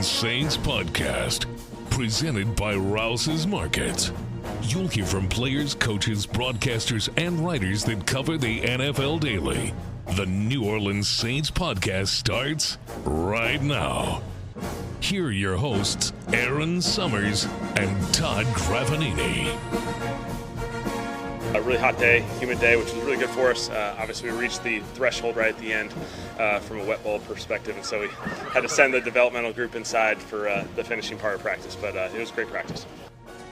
Orleans Saints podcast, presented by Rouse's Markets. You'll hear from players, coaches, broadcasters, and writers that cover the NFL daily. The New Orleans Saints podcast starts right now. Here are your hosts, Erin Summers and Todd Graffagnini. A really hot day, humid day, which was really good for us. Obviously, we reached the threshold right at the end from a wet bowl perspective, and so we had to send the developmental group inside for the finishing part of practice, but it was great practice.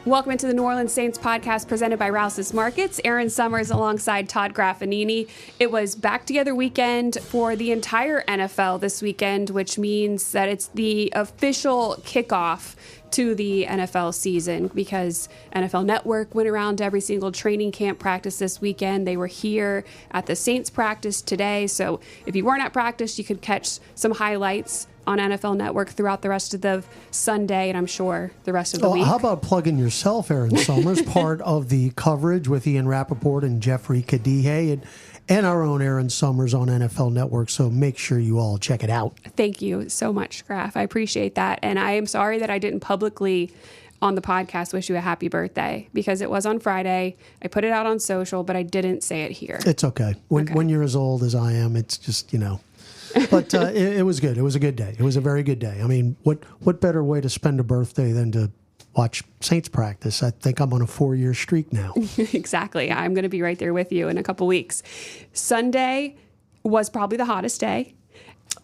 Welcome into the New Orleans Saints podcast presented by Rouse's Markets. Erin Summers alongside Todd Graffagnini. It was back together weekend for the entire NFL this weekend, which means that it's the official kickoff to the NFL season because NFL Network went around to every single training camp practice this weekend. They were here at the Saints practice today. So if you weren't at practice, you could catch some highlights on NFL Network throughout the rest of the Sunday, and I'm sure the rest of the week. How about plugging yourself, Erin Summers, part of the coverage with Ian Rappaport and Jeffri Chadiha and our own Erin Summers on NFL Network, so make sure you all check it out. Thank you so much, Graf. I appreciate that, and I am sorry that I didn't publicly on the podcast wish you a happy birthday because it was on Friday. I put it out on social, but I didn't say it here. It's okay. When you're as old as I am, it's just, But it was good. It was a good day. It was a very good day. I mean, what better way to spend a birthday than to watch Saints practice? I think I'm on a 4-year streak now. Exactly. I'm going to be right there with you in a couple weeks. Sunday was probably the hottest day.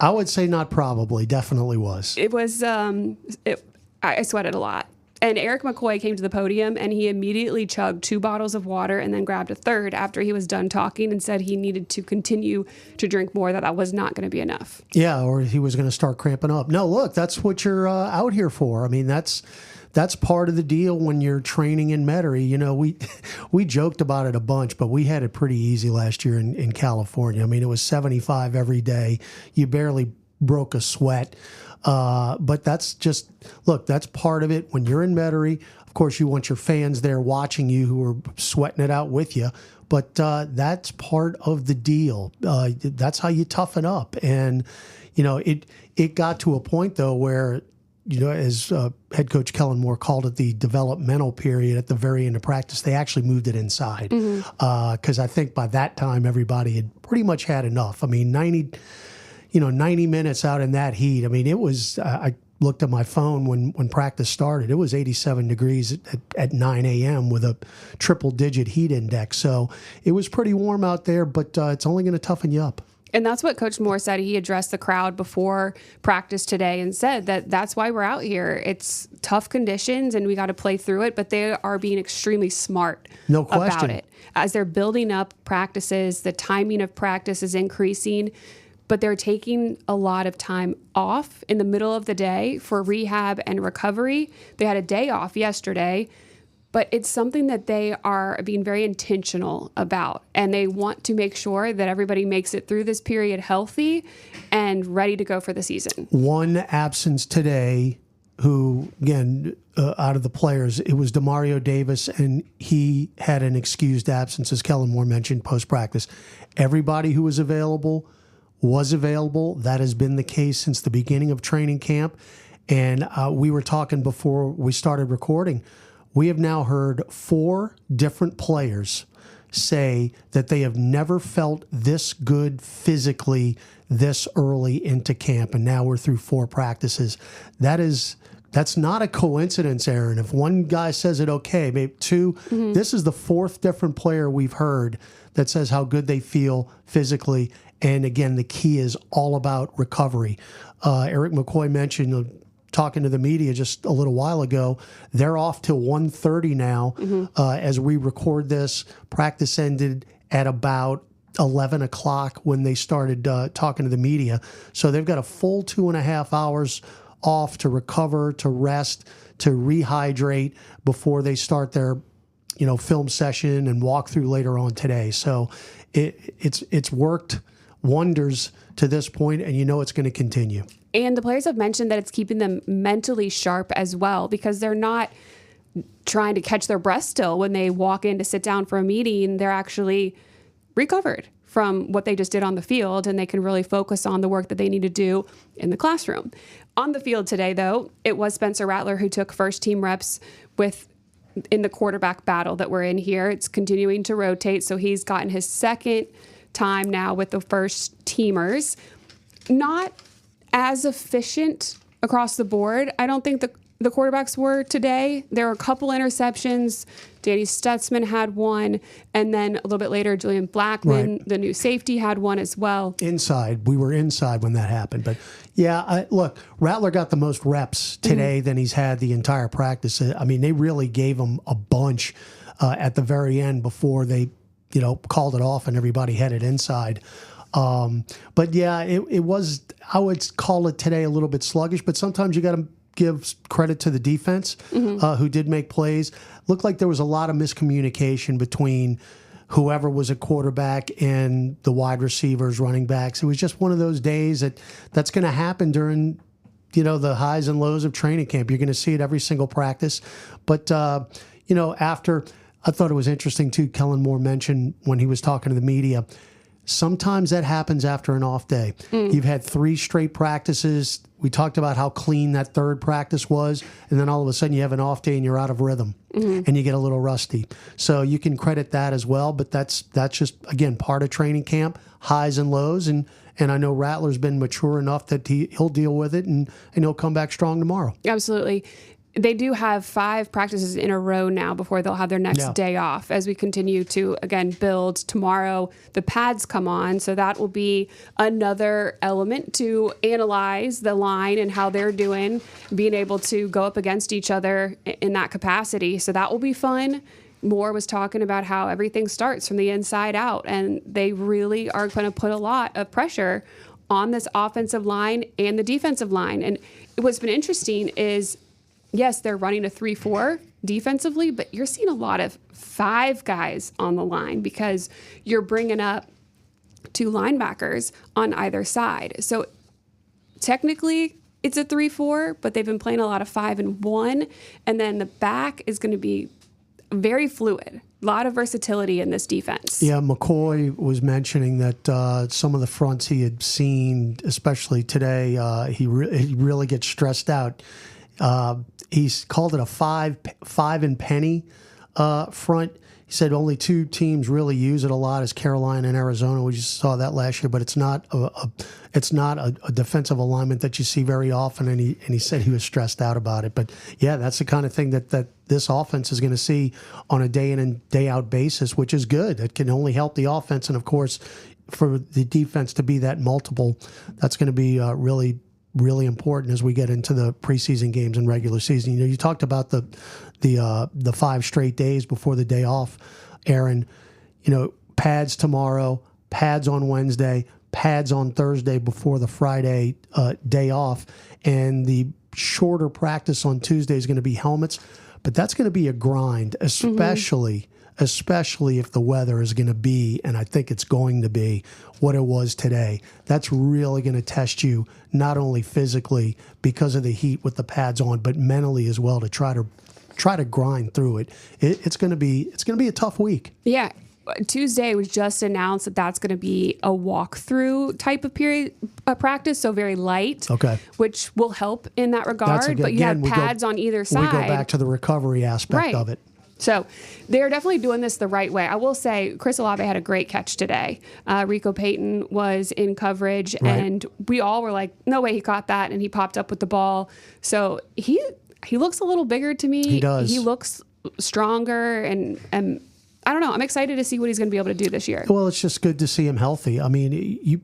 I would say not probably. Definitely was. It was, I sweated a lot. And Erik McCoy came to the podium and he immediately chugged 2 bottles of water and then grabbed a third after he was done talking and said he needed to continue to drink more, that was not going to be enough. Yeah, or he was going to start cramping up. No, look, that's what you're out here for. I mean, that's part of the deal when you're training in Metairie. We joked about it a bunch, but we had it pretty easy last year in California. I mean, it was 75 every day. You barely broke a sweat. But that's part of it. When you're in Metairie, of course, you want your fans there watching you who are sweating it out with you. But that's part of the deal. That's how you toughen up. And, it got to a point, though, where, as head coach Kellen Moore called it, the developmental period at the very end of practice, they actually moved it inside. Because I think by that time, everybody had pretty much had enough. I mean, 90 minutes out in that heat. I mean, it was, I looked at my phone when practice started. It was 87 degrees at 9 a.m. with a triple-digit heat index. So it was pretty warm out there, but it's only going to toughen you up. And that's what Coach Moore said. He addressed the crowd before practice today and said that that's why we're out here. It's tough conditions and we got to play through it, but they are being extremely smart about it. As they're building up practices, the timing of practice is increasing, but they're taking a lot of time off in the middle of the day for rehab and recovery. They had a day off yesterday, but it's something that they are being very intentional about, and they want to make sure that everybody makes it through this period healthy and ready to go for the season. One absence today, who, again, out of the players, it was Demario Davis, and he had an excused absence, as Kellen Moore mentioned, post-practice. Everybody who was available was available. That has been the case since the beginning of training camp. And we were talking before we started recording. We have now heard 4 different players say that they have never felt this good physically this early into camp. And now we're through 4 practices. That's not a coincidence, Erin. If one guy says it, okay, maybe 2. This is the 4th different player we've heard that says how good they feel physically. And again, the key is all about recovery. Erik McCoy mentioned, talking to the media just a little while ago, they're off till 1:30 now. As we record this, practice ended at about 11 o'clock when they started talking to the media. So they've got a full 2.5 hours off to recover, to rest, to rehydrate before they start their film session and walkthrough later on today. So it's worked wonders to this point, and it's going to continue. And the players have mentioned that it's keeping them mentally sharp as well, because they're not trying to catch their breath still when they walk in to sit down for a meeting. They're actually recovered from what they just did on the field, and they can really focus on the work that they need to do in the classroom. On the field today, though, it was Spencer Rattler who took first team reps in the quarterback battle that we're in here. It's continuing to rotate, so he's gotten his second time now with the first teamers. Not as efficient across the board. I don't think the quarterbacks were today. There were a couple interceptions. Danny Stutzman had one, and then a little bit later, Julian Blackman, the new safety, had one as well. Inside. We were inside when that happened. But, yeah, look, Rattler got the most reps today than he's had the entire practice. I mean, they really gave him a bunch at the very end before they, called it off and everybody headed inside. But, yeah, it was, I would call it today a little bit sluggish, but sometimes you got to give credit to the defense who did make plays. Looked like there was a lot of miscommunication between whoever was a quarterback and the wide receivers, running backs. It was just one of those days that's going to happen during, the highs and lows of training camp. You're going to see it every single practice. But, after, I thought it was interesting too, Kellen Moore mentioned when he was talking to the media, sometimes that happens after an off day. You've had 3 straight practices. We talked about how clean that third practice was, and then all of a sudden you have an off day and you're out of rhythm and you get a little rusty. So you can credit that as well, but that's just, again, part of training camp, highs and lows, and I know Rattler's been mature enough that he'll deal with it and he'll come back strong tomorrow. Absolutely. They do have 5 practices in a row now before they'll have their next day off as we continue to, again, build. Tomorrow, the pads come on, so that will be another element to analyze the line and how they're doing, being able to go up against each other in that capacity. So that will be fun. Moore was talking about how everything starts from the inside out, and they really are going to put a lot of pressure on this offensive line and the defensive line. And what's been interesting is, yes, they're running a 3-4 defensively, but you're seeing a lot of 5 guys on the line because you're bringing up 2 linebackers on either side. So technically it's a 3-4, but they've been playing a lot of 5 and 1, and then the back is going to be very fluid. A lot of versatility in this defense. Yeah, McCoy was mentioning that some of the fronts he had seen, especially today, he really gets stressed out. He's called it a five and penny front. He said only 2 teams really use it a lot, is Carolina and Arizona. We just saw that last year, but it's not a defensive alignment that you see very often. And he said he was stressed out about it. But yeah, that's the kind of thing that this offense is going to see on a day in and day out basis, which is good. It can only help the offense, and of course, for the defense to be that multiple, that's going to be really important as we get into the preseason games and regular season. You talked about the 5 straight days before the day off, Erin. Pads tomorrow, pads on Wednesday, pads on Thursday before the Friday day off, and the shorter practice on Tuesday is going to be helmets. But that's going to be a grind, especially if the weather is going to be, and I think it's going to be, what it was today. That's really going to test you, not only physically because of the heat with the pads on, but mentally as well, to try to grind through it. It's going to be a tough week. Yeah. Tuesday was just announced that that's going to be a walkthrough type of period practice, so very light, which will help in that regard. But you have pads on either side. We go back to the recovery aspect of it. So they're definitely doing this the right way. I will say Chris Olave had a great catch today. Rico Payton was in coverage, and we all were like, no way he caught that, and he popped up with the ball. So he looks a little bigger to me. He does. He looks stronger, and I don't know. I'm excited to see what he's going to be able to do this year. Well, it's just good to see him healthy. I mean,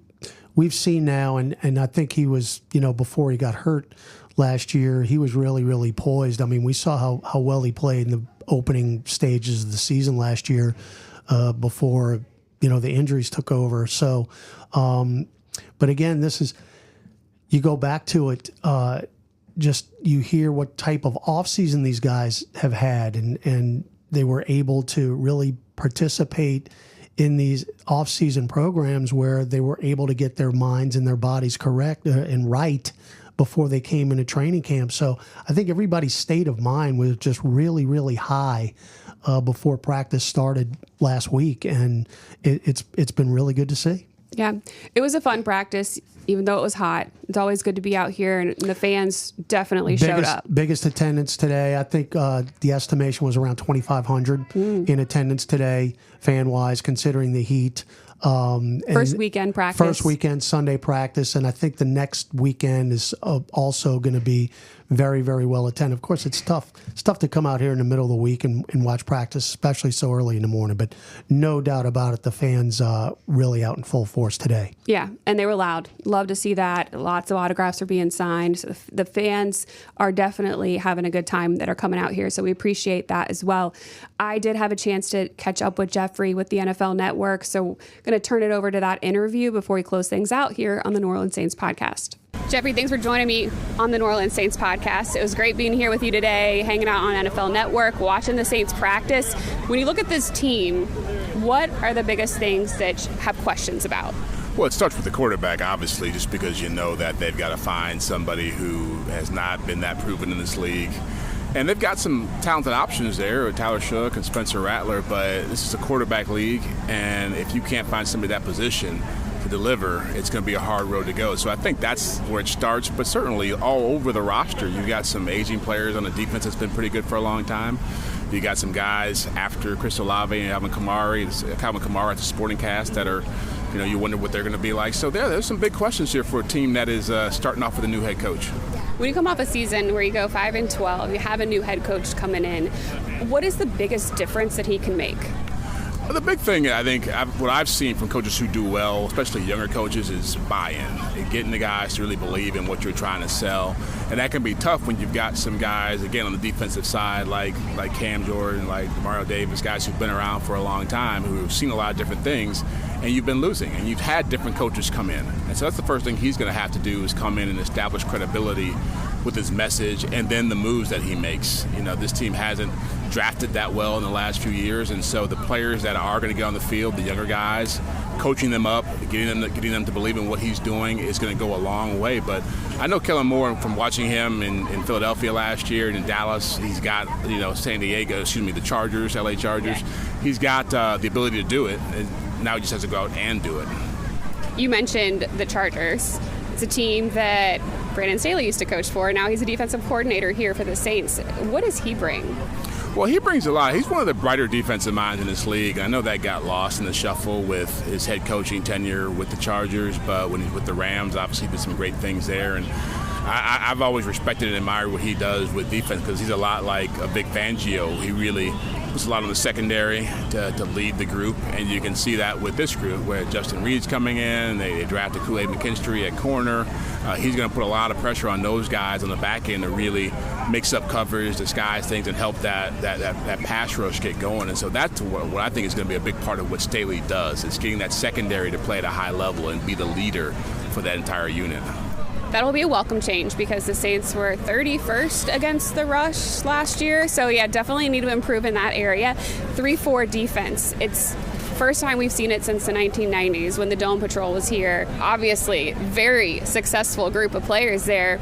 we've seen now, and I think he was, before he got hurt last year, he was really, really poised. I mean, we saw how well he played in the opening stages of the season last year before, the injuries took over. So, but again, you go back to it, just you hear what type of offseason these guys have had, and they were able to really participate in these off-season programs where they were able to get their minds and their bodies correct and right before they came into training camp. So I think everybody's state of mind was just really, really high before practice started last week, and it's been really good to see. Yeah, it was a fun practice, even though it was hot. It's always good to be out here, and the fans definitely showed up. Biggest attendance today. I think the estimation was around 2,500 in attendance today, fan-wise, considering the heat. First weekend practice. First weekend Sunday practice, and I think the next weekend is also going to be very, very well attended. Of course, it's tough. It's tough to come out here in the middle of the week and watch practice, especially so early in the morning. But no doubt about it, the fans really out in full force today. Yeah, and they were loud. Love to see that. Lots of autographs are being signed. So the fans are definitely having a good time that are coming out here, so we appreciate that as well. I did have a chance to catch up with Jeffri with the NFL Network, so I'm going to turn it over to that interview before we close things out here on the New Orleans Saints podcast. Jeffri, thanks for joining me on the New Orleans Saints podcast. It was great being here with you today, hanging out on NFL Network, watching the Saints practice. When you look at this team, what are the biggest things that you have questions about? Well, it starts with the quarterback, obviously, just because you know that they've got to find somebody who has not been that proven in this league. And they've got some talented options there, Tyler Shook and Spencer Rattler, but this is a quarterback league, and if you can't find somebody that position to deliver, it's going to be a hard road to go. So I think that's where it starts, but certainly all over the roster, you've got some aging players on the defense that's been pretty good for a long time. You got some guys after Chris Olave and Calvin Kamara at the Sporting Cast that are, you wonder what they're going to be like. So there's some big questions here for a team that is starting off with a new head coach. When you come off a season where you go 5-12, you have a new head coach coming in, what is the biggest difference that he can make? Well, the big thing, I think, what I've seen from coaches who do well, especially younger coaches, is buy-in and getting the guys to really believe in what you're trying to sell. And that can be tough when you've got some guys, again, on the defensive side, like Cam Jordan, like Demario Davis, guys who've been around for a long time, who have seen a lot of different things, and you've been losing, and you've had different coaches come in. And so that's the first thing he's going to have to do, is come in and establish credibility with his message and then the moves that he makes. This team hasn't drafted that well in the last few years, and so the players that are going to get on the field, the younger guys, coaching them up, getting them to believe in what he's doing is going to go a long way. But I know Kellen Moore from watching him in Philadelphia last year and in Dallas. He's got the Chargers, LA Chargers. Yeah. He's got the ability to do it, and now he just has to go out and do it. You mentioned the Chargers. It's a team that Brandon Staley used to coach for. Now he's a defensive coordinator here for the Saints. What does he bring? Well, he brings a lot. He's one of the brighter defensive minds in this league. I know that got lost in the shuffle with his head coaching tenure with the Chargers, but when he's with the Rams, obviously he did some great things there. And I've always respected and admired what he does with defense, because he's a lot like a Vic Fangio. He really puts a lot on the secondary to lead the group, and you can see that with this group where Justin Reed's coming in. They drafted Kool-Aid McKinstry at corner. He's going to put a lot of pressure on those guys on the back end to really mix up coverage, disguise things, and help that pass rush get going. And so that's what I think is going to be a big part of what Staley does. It's getting that secondary to play at a high level and be the leader for that entire unit. That'll be a welcome change, because the Saints were 31st against the rush last year. So, yeah, definitely need to improve in that area. 3-4 defense. It's first time we've seen it since the 1990s when the Dome Patrol was here. Obviously, very successful group of players there.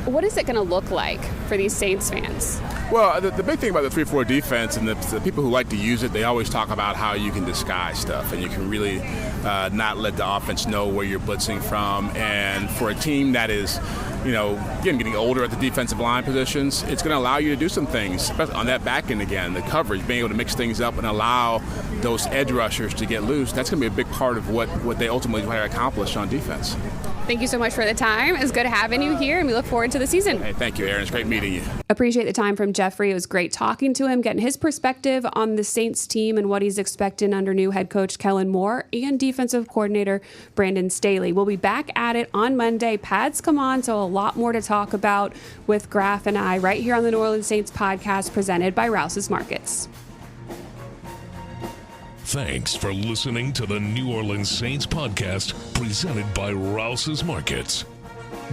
What is it going to look like for these Saints fans? Well, the big thing about the 3-4 defense, and the people who like to use it, they always talk about how you can disguise stuff, and you can really not let the offense know where you're blitzing from. And for a team that is, again, getting older at the defensive line positions, it's going to allow you to do some things, especially on that back end again, the coverage, being able to mix things up and allow those edge rushers to get loose. That's going to be a big part of what they ultimately try to accomplish on defense. Thank you so much for the time. It's good having you here, and we look forward to the season. Hey, thank you, Erin. It's great meeting you. Appreciate the time from Jeffri. It was great talking to him, getting his perspective on the Saints team and what he's expecting under new head coach Kellen Moore and defensive coordinator Brandon Staley. We'll be back at it on Monday. Pads come on, so a lot more to talk about with Graff and I right here on the New Orleans Saints podcast presented by Rouse's Markets. Thanks for listening to the New Orleans Saints podcast presented by Rouse's Markets.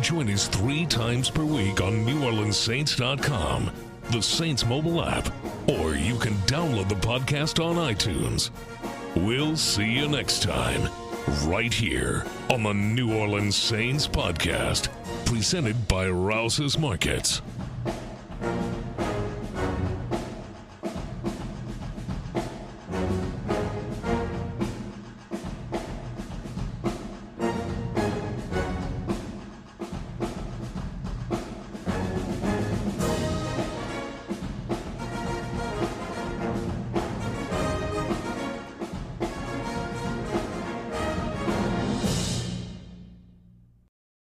Join us 3 times per week on NewOrleansSaints.com, the Saints mobile app, or you can download the podcast on iTunes. We'll see you next time, right here on the New Orleans Saints podcast, presented by Rouse's Markets.